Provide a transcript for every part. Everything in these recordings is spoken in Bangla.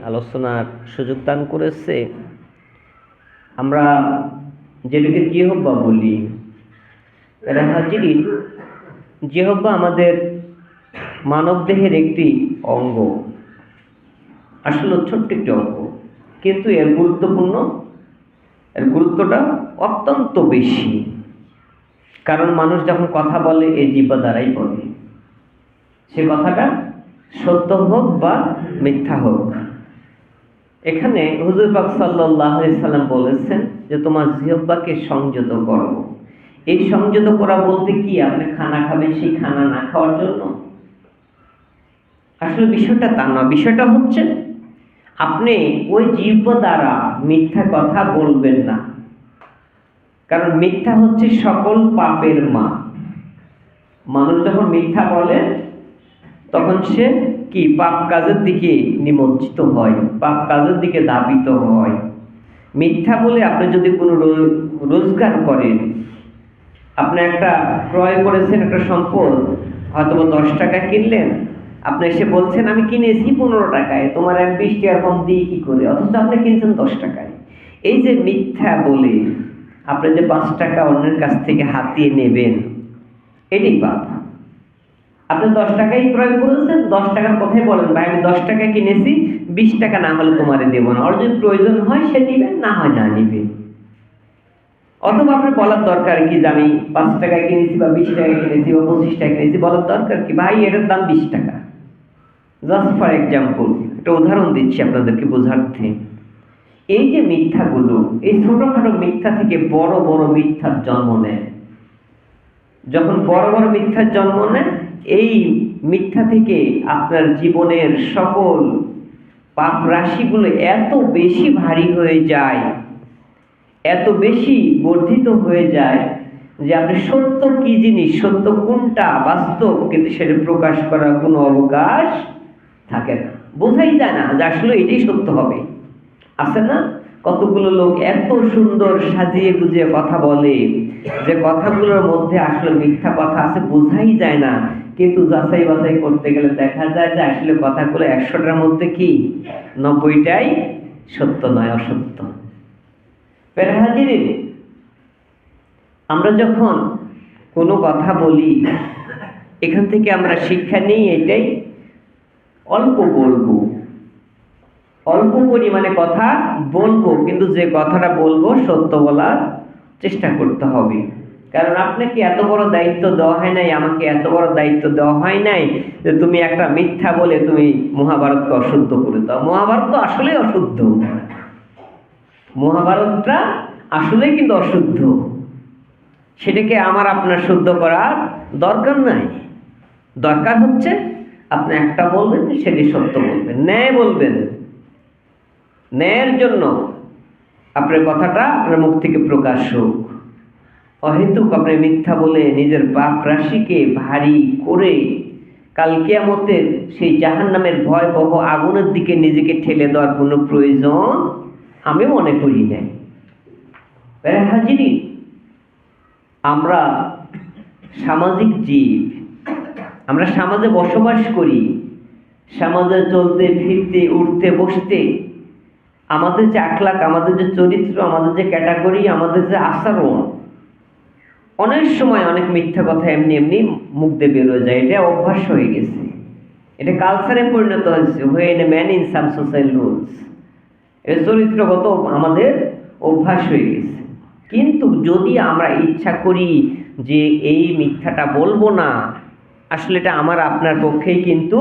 আলোচনার সুযোগ দান করেছে। আমরা যেটাকে জিহ্বা বলি, হাজিরিন, জিহ্বা আমাদের মানব দেহের একটি অঙ্গ, আসলে ছোট্ট একটি অঙ্গ, কিন্তু এর গুরুত্বটা অত্যন্ত বেশি। কারণ মানুষ যখন কথা বলে এই জিহ্বা দ্বারাই বলে, সে কথাটা সত্য হোক বা মিথ্যা হোক। এখানে হুজুর পাক সাল্লাল্লাহু আলাইহি সাল্লাম বলেছেন যে তোমার জিহ্বাকে সংযত করো। এই সংযত করা বলতে কি আপনি খানা খাবেন সেই খানা না খাওয়ার জন্য? আসলে বিষয়টা তা না। বিষয়টা হচ্ছে আপনি ওই জিহ্বা দ্বারা মিথ্যা কথা বলবেন না। কারণ মিথ্যা হচ্ছে সকল পাপের মা। মানুষ যখন মিথ্যা বলে তখন সে কি পাপ কাজের দিকে নিমজ্জিত হয়, পাপ কাজের দিকে ধাবিত হয়। মিথ্যা বলে আপনি যদি কোনো রোজগার করেন, আপনি একটা ক্রয় করেছেন একটা সম্পদ, হয়তো 10 টাকা কিনলেন, আপনি এসে বলছেন আমি কিনেছি 15 টাকায়, তোমার আমি 20 টাকা কম দিই কি করে, অথচ আপনি কিনছেন 10 টাকায়। এই যে মিথ্যা বলে আপনি যে 5 টাকা অন্যের কাছ থেকে হাতিয়ে নেবেন, এটি পাপ। আপনি 10 টাকায় ক্রয় করেছেন, 10 টাকার কথাই বলেন ভাই আমি 10 টাকায় কিনেছি, 20 টাকা না হলে তোমারে দেবো না। আর যদি প্রয়োজন হয় সে নিবেন, না হয় না নিবে। অথবা আপনার বলার দরকার কি যে আমি 5 টাকায় কিনেছি বা 20 টাকায় কিনেছি বা 25 টাকায় কিনেছি, বলার দরকার কি ভাই এটার দাম 20 টাকা। জাস্ট ফর এক্সাম্পল, একটা উদাহরণ দিচ্ছি আপনাদেরকে বোঝার্থে। এই যে মিথ্যাগুলো, এই ছোটখাটো মিথ্যা থেকে বড় বড় মিথ্যার জন্ম নেয়। যখন বড় বড় মিথ্যার জন্ম নেয়, এই মিথ্যা থেকে আপনার জীবনের সকল পাপ রাশিগুলো এত বেশি ভারী হয়ে যায়, এত বেশি বর্ধিত হয়ে যায় যে আপনি সত্য কি জিনিস, সত্য কোনটা বাস্তব, কিন্তু সেটা প্রকাশ করার কোনো অবকাশ থাকে না। বোঝাই যায় না যে আসলে এটাই সত্য হবে। আছে না কতগুলো লোক এত সুন্দর সাজিয়ে গুজিয়ে কথা বলে যে কথাগুলোর মধ্যে আসলে মিথ্যা কথা আছে, বোঝাই যায় না। কিন্তু যাচাই বাছাই করতে গেলে দেখা যায় যে আসলে কথাগুলো 100টার মধ্যে কি 90টাই সত্য নয়, অসত্য। হাজিরিন, আমরা যখন কোনো কথা বলি, এখান থেকে আমরা শিক্ষা নিই এটাই, অল্প বলবো, অল্প পরিমাণে কথা বলবো, কিন্তু যে কথাটা বলবো সত্য বলার চেষ্টা করতে হবে। কারণ আপনাকে এত বড় দায়িত্ব দেওয়া হয় নাই, আমাকে এত বড় দায়িত্ব দেওয়া হয় নাই যে তুমি একটা মিথ্যা বলে তুমি মহাভারতকে অশুদ্ধ করে দাও। মহাভারত তো আসলেই অশুদ্ধ, মহাভারতটা আসলে কিন্তু অশুদ্ধ। সেটাকে আমার আপনার শুদ্ধ করার দরকার নাই। দরকার হচ্ছে আপনি একটা বলবেন, সেটি সত্য বলবেন, ন্যায় বলবেন। ন্যায়ের জন্য আপনার কথাটা আপনার মুখ থেকে প্রকাশ হোক। অহেতুক আপনি মিথ্যা বলে নিজের পাপ রাশিকে ভারী করে কাল কিয়ামতের সেই জাহান্নামের ভয়াবহ আগুনের দিকে নিজেকে ঠেলে দেওয়ার কোনো প্রয়োজন আমি মনে করি নাই। হাজিরিন, আমরা সামাজিক জীব, আমরা সমাজে বসবাস করি। সমাজে চলতে ফিরতে উঠতে বসতে আমাদের যে আখলাক, আমাদের যে চরিত্র, আমাদের যে ক্যাটাগরি, আমাদের যে আচরণ, অনেক সময় অনেক মিথ্যা কথা এমনি এমনি মুখ দিয়ে বেরোয় যায়। এটা অভ্যাস হয়ে গেছে, এটা কালচারে পরিণত হয়ে man in some social rules. এটা চরিত্রগত আমাদের অভ্যাস হয়ে গেছে। কিন্তু যদি আমরা ইচ্ছা করি যে এই মিথ্যাটা বলবো না, আসলে এটা আমার আপনার পক্ষেই কিন্তু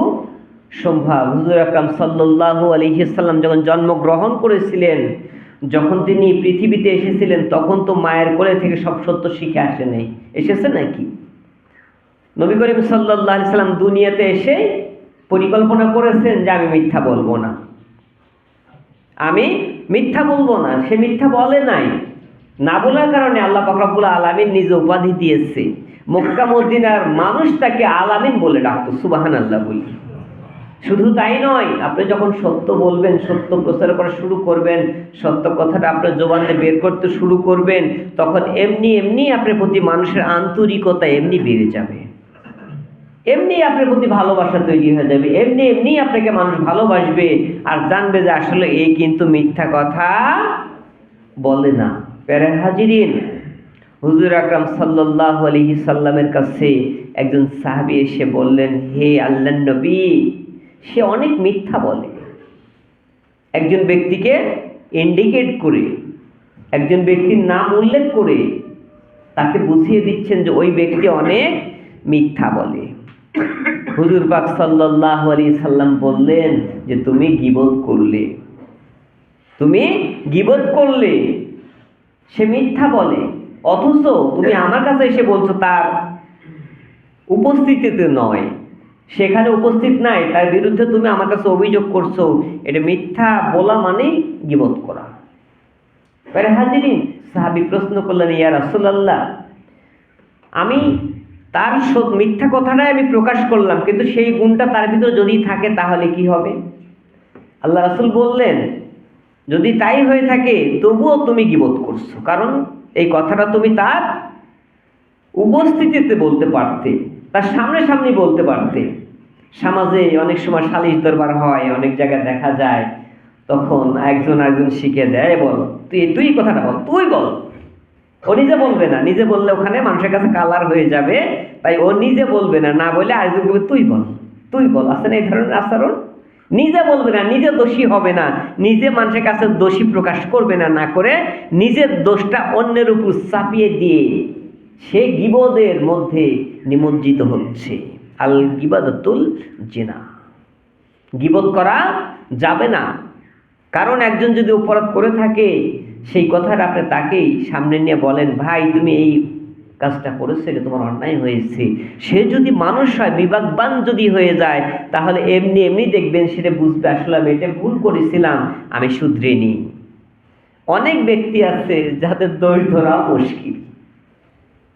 সম্ভব। হুজুর আকরাম সাল্লাল্লাহু আলাইহি সাল্লাম যখন জন্মগ্রহণ করেছিলেন, যখন তিনি পৃথিবীতে এসেছিলেন, তখন তো মায়ের কোলে থেকে সব সত্য শিখে আসে নাই, এসেছে নাকি? নবী করিম সাল্লাল্লাহু আলাইহি সাল্লাম দুনিয়াতে এসে পরিকল্পনা করেছেন যে আমি মিথ্যা বলবো না, আমি মিথ্যা বলবো না। সে মিথ্যা বলে নাই। না বলার কারণে আল্লাহ পাক রব্বুল আলামিন নিজে উপাধি দিয়েছে। মক্কা মদিনার মানুষ তাকে আলামিন বলে ডাকতো, সুবহানাল্লাহ বলি। শুধু তাই নয়, আপনি যখন সত্য বলবেন, সত্য প্রচার করা শুরু করবেন, সত্য কথাটা আপনার জবান দিয়ে বের করতে শুরু করবেন, তখন এমনি এমনি আপনার প্রতি মানুষের আন্তরিকতা এমনি বেড়ে যাবে। এমনি আপনার প্রতি ভালোবাসা তৈরি হয়ে যাবে, এমনি এমনি আপনাকে মানুষ ভালোবাসবে আর জানবে যে আসলে এই কিন্তু মিথ্যা কথা বলে না। প্যারা হাজিরিন, হুজুর আকরাম সাল্লাল্লাহু আলাইহি সাল্লামের কাছে একজন সাহাবী এসে বললেন, হে আল্লাহর নবী, সে অনেক মিথ্যা বলে। একজন ব্যক্তিকে ইন্ডিকেট করে, একজন ব্যক্তির নাম উল্লেখ করে তাকে বুঝিয়ে দিচ্ছেন যে ওই ব্যক্তি অনেক মিথ্যা বলে। হুজুর পাক সাল্লাল্লাহু আলাইহি সাল্লাম বললেন যে তুমি গীবত করলে, তুমি গীবত করলে, সে মিথ্যা বলে, অথচ তুমি আমার কাছে এসে বলছো তার উপস্থিতিতে নয়, সেখানে উপস্থিত নাই, তার বিরুদ্ধে তুমি আমার কাছে অভিযোগ করছো। এটা মিথ্যা বলা মানেই গীবত করা। প্যারা হাজিরিন, সাহাবী প্রশ্ন করলেন, ইয়া রাসূলুল্লাহ, আমি তার মিথ্যা কথাটাই আমি প্রকাশ করলাম, কিন্তু সেই গুণটা তার ভিতরে যদি থাকে তাহলে কি হবে? আল্লাহ রাসূল বললেন, যদি তাই হয়ে থাকে তবুও তুমি গীবত করছো, কারণ এই কথাটা তুমি তার উপস্থিতিতে বলতে পারতে, তার সামনাসামনি বলতে পারতে। সমাজে অনেক সময় সালিশ দরবার হয়, অনেক জায়গায় দেখা যায়, তখন একজন শিখে দেয়, বল তুই কথাটা বল, তুই বল। ও নিজে বলবে না, নিজে বললে ওখানে মানুষের কাছে কালার হয়ে যাবে, তাই ও নিজে বলবে না, না বলে আরেকজন বলবে তুই বল, তুই বল। আছে না এই ধরনের আচরণ? নিজে বলবে না, নিজে দোষী হবে না, নিজে মানুষের কাছে দোষী প্রকাশ করবে না, না করে নিজের দোষটা অন্যের উপর চাপিয়ে দিয়ে সে গীবতের মধ্যে নিমজ্জিত হচ্ছে। আল গীবাদাতুল জিনা, গীবত করা যাবে না। কারণ একজন যদি অপরাধ করে থাকে, সেই কথাটা আপনি তাকেই সামনে নিয়ে বলেন, ভাই তুমি এই কাজটা করেছো, এটা তোমার অন্যায় হয়েছে। সে যদি মানুষ হয়, বিবেকবান যদি হয়ে যায়, তাহলে এমনি এমনি দেখবেন সেটা বুঝবে, আসলে আমি এটা ভুল করেছিলাম, আমি শুধরে নিই। অনেক ব্যক্তি আছে যাদের দোষ ধরা মুশকিল,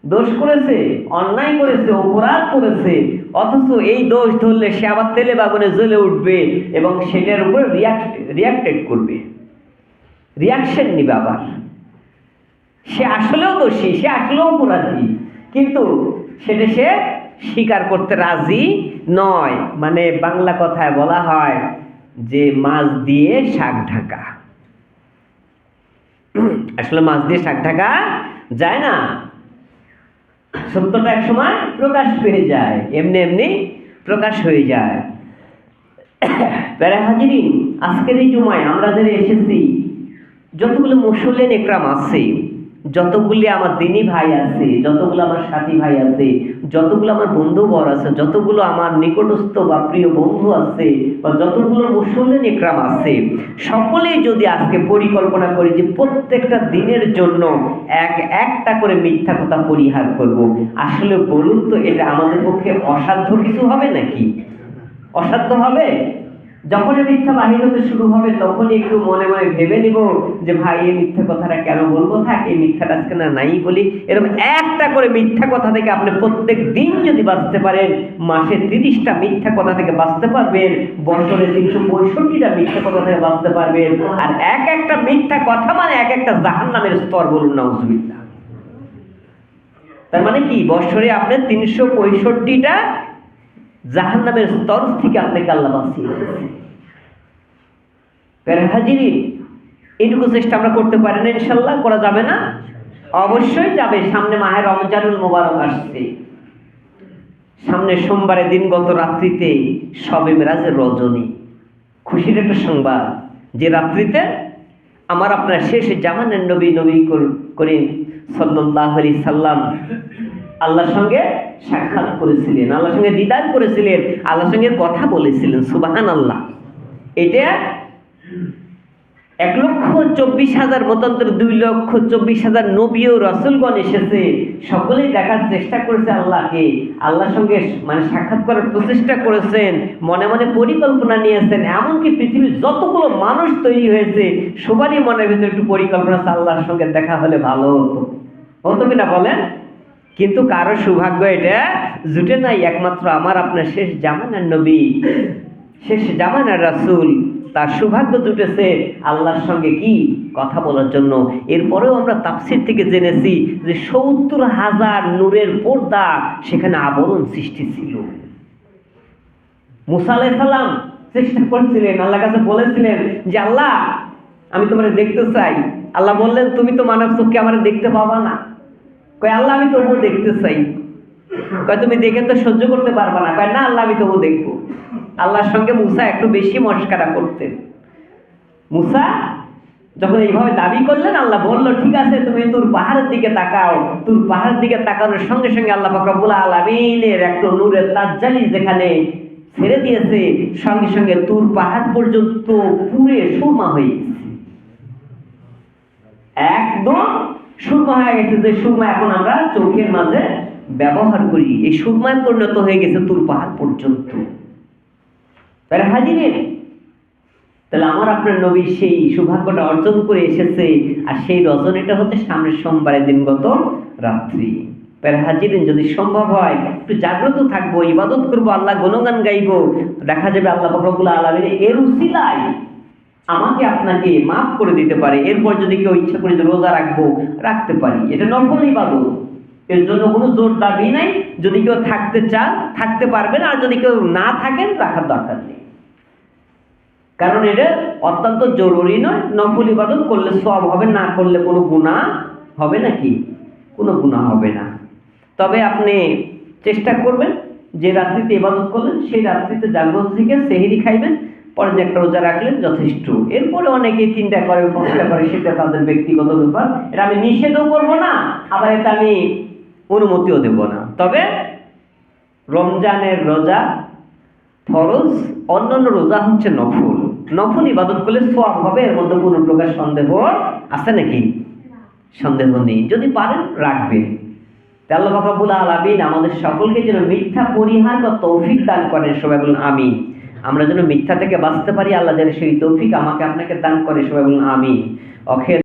দোষ করেছে, অন্যায় করেছে, অপরাধ করেছে, অথচ এই দোষ ধরলে সে আবার তেলে বাগুনে জ্বলে উঠবে এবং সেটার উপরে রিয়াক্টেড করবে, রিয়াকশন নিবে। আবার সে আসলেও দোষী, সে আসলেও অপরাধী, কিন্তু সেটা সে স্বীকার করতে রাজি নয়। মানে বাংলা কথায় বলা হয় যে মাছ দিয়ে শাক ঢাকা। আসলে মাছ দিয়ে শাক ঢাকা যায় না, সত্যটা একসময় প্রকাশ পেয়ে যায়, এমনি এমনি প্রকাশ হয়ে যায়। প্যারা হাজিরিন, আজকের এই জুমায় আমরা যারা এসেছি, যতগুলো মুসল্লিন একরাম আছে, যতগুলি আমার দিনী ভাই আছে, যতগুলো আমার সাথী ভাই আছে, যতগুলো আমার বন্ধুবর আছে, যতগুলো আমার নিকটস্থ বা প্রিয় বন্ধু আছে, বা যতগুলো মুসল্লিন একরাম আছে, সকলেই যদি আজকে পরিকল্পনা করি যে প্রত্যেকটা দিনের জন্য একটা করে মিথ্যা কথা পরিহার করব, আসলে বলুন তো এটা আমাদের পক্ষে অসাধ্য কিছু হবে নাকি? অসাধ্য হবে? যখন মিথ্যা বাহির হতে শুরু হবে, তখনই একটু মনে মনে ভেবে নিব যে ভাই এই মিথ্যা কথাটা কেন বলবো, থাক এই মিথ্যাটা আজকে না নাই বলি। এরকম একটা করে মিথ্যা কথা থেকে আপনি প্রত্যেক দিন যদি বাঁচতে পারেন, মাসে 30টা মিথ্যা কথা থেকে বাঁচতে পারবেন, বছরে 365টা মিথ্যা কথা থেকে বাঁচতে পারবেন। আর একটা মিথ্যা কথা মানে একটা জাহান্নামের স্তর, বলুন নাউজুবিল্লাহ। তার মানে কি, বছরে আপনি 365টা জাহান্নামের স্তর থেকে আপনাকে আল্লাহ বাঁচিয়ে দিয়েছে। প্যারা হাজিরিন, এইটুকু চেষ্টা আমরা করতে পারি না? ইনশাল্লাহ করা যাবে না? অবশ্যই যাবে। সামনে মাহে রমজানুল মুবারক আসছে, সামনে সোমবারের দিন গত রাত্রিতে শবে মেরাজের রজনী। খুশির একটা সংবাদ যে রাত্রিতে আমার আপনার শেষ জামানের নবী করিম সাল্লাল্লাহু আলাইহি সাল্লাম আল্লাহর সঙ্গে সাক্ষাৎ করেছিলেন, আল্লাহর সঙ্গে দিদার করেছিলেন, আল্লাহর সঙ্গে কথা বলেছিলেন। সুবহানাল্লাহ। এটা 1,24,000 মতান্তর 2,24,000 নবী ও রাসূলগণ এসেছে, সকলেই দেখার চেষ্টা করেছে আল্লাহকে, আল্লাহর সঙ্গে মানে সাক্ষাৎ করার প্রচেষ্টা করেছেন, মনে মনে পরিকল্পনা নিয়েছেন। এমনকি পৃথিবীর যতগুলো মানুষ তৈরি হয়েছে, সবারই মনের ভিতরে একটু পরিকল্পনা আছে আল্লাহর সঙ্গে দেখা হলে ভালো হতো কিনা বলেন? কিন্তু কারো সৌভাগ্য এটা জুটে নাই, একমাত্র আমার আপনার শেষ জামানার নবী, শেষ জামানার রাসূল, তার সৌভাগ্য জুটেছে আল্লাহর সঙ্গে কি কথা বলার জন্য। এরপরেও আমরা তাফসীর থেকে জেনেছি যে 70,000 নূরের পর্দা সেখানে আবরণ সৃষ্টি ছিল। মুসা আলাইহিস সালাম চেষ্টা করছিলেন, আল্লাহর কাছে বলেছিলেন যে আল্লাহ আমি তোমারে দেখতে চাই। আল্লাহ বললেন তুমি তো মানব চোখে আমারে দেখতে পাবা না। কয় আল্লাহ আমি তবুও দেখতে চাই। কয় তুমি দেখে তো সহ্য করতে পারবা না। কয় না আল্লাহ আমি তবুও দেখবো। আল্লাহর সঙ্গে মুসা একটু বেশি মশকরা করতেন। মুসা যখন এইভাবে দাবি করলেন, আল্লাহ বলল ঠিক আছে তুমি তুর পাহাড়ের দিকে তাকাও। তুর পাহাড়ের দিকে তাকানোর সঙ্গে সঙ্গে আল্লাহ পাক রব্বুল আলামিনের একটা নূরের তাজ্জালি যেখানে ছেড়ে দিয়েছে, সঙ্গে সঙ্গে তুর পাহাড় পর্যন্ত পুরে সুরমা হয়ে গেছে। একদম সুরমা হয়ে গেছে, যে সুরমা এখন আমরা চোখের মাঝে ব্যবহার করি, এই সুরমায় পরিণত হয়ে গেছে তুর পাহাড় পর্যন্ত। তাহলে হাজিরেন, তাহলে আমার আপনার নবী সেই সৌভাগ্যটা অর্জন করে এসেছে। আর সেই রজনীটা হচ্ছে সামনের সোমবারের দিনগত রাত্রি। তাহলে হাজিরেন, যদি সম্ভব হয় একটু জাগ্রত থাকবো, ইবাদত করবো, আল্লাহ গুণগান গাইবো। দেখা যাবে আল্লাহ পাক রব্বুল আলামিন এর উসিলায় আমাকে আপনাকে মাফ করে দিতে পারে। এরপর যদি কেউ ইচ্ছা করে রোজা রাখবো, রাখতে পারি। এটা নফল ইবাদত, এর জন্য কোনো জোর দাবি নাই। যদি কেউ থাকতে চান থাকতে পারবেন, আর যদি কেউ না থাকেন রাখার দরকার নেই। কারণ এটা অত্যন্ত জরুরি নয়। নফল ইবাদত করলে সওয়াব হবে, না করলে কোনো গুনাহ হবে নাকি? কোনো গুনাহ হবে না। তবে আপনি চেষ্টা করবেন যে রাত্রিতে ইবাদত করলেন সেই রাত্রিতে জাগ্রত থেকে সেহরি খাইবেন, পরে যে একটা রোজা রাখলেন যথেষ্ট। এরপরে অনেকেই 3টা করে 5টা করে, সেটা তাদের ব্যক্তিগত ব্যাপার। এটা আমি নিষেধও করবো না, আবার এটা আমি অনুমতিও দেব না। তবে রমজানের রোজা ফরজ, অন্যান্য রোজা হচ্ছে নফল। নফল ইবাদত করলে সওয়াব হবে, এর মধ্যে কোনো প্রকার সন্দেহ আছে নাকি? সন্দেহ নেই। যদি পারেন রাখবেন। আল্লাহ পাক রব্বুল আলামিন আমাদের সকলকে যেন মিথ্যা পরিহার বা তৌফিক দান করেন। সবাই বলুন আমিন। আমরা যেন মিথ্যা থেকে বাঁচতে পারি, আল্লাহ যেন সেই তৌফিক আমাকে আপনাকে দান করে। সবাই বলুন আমিন। অখের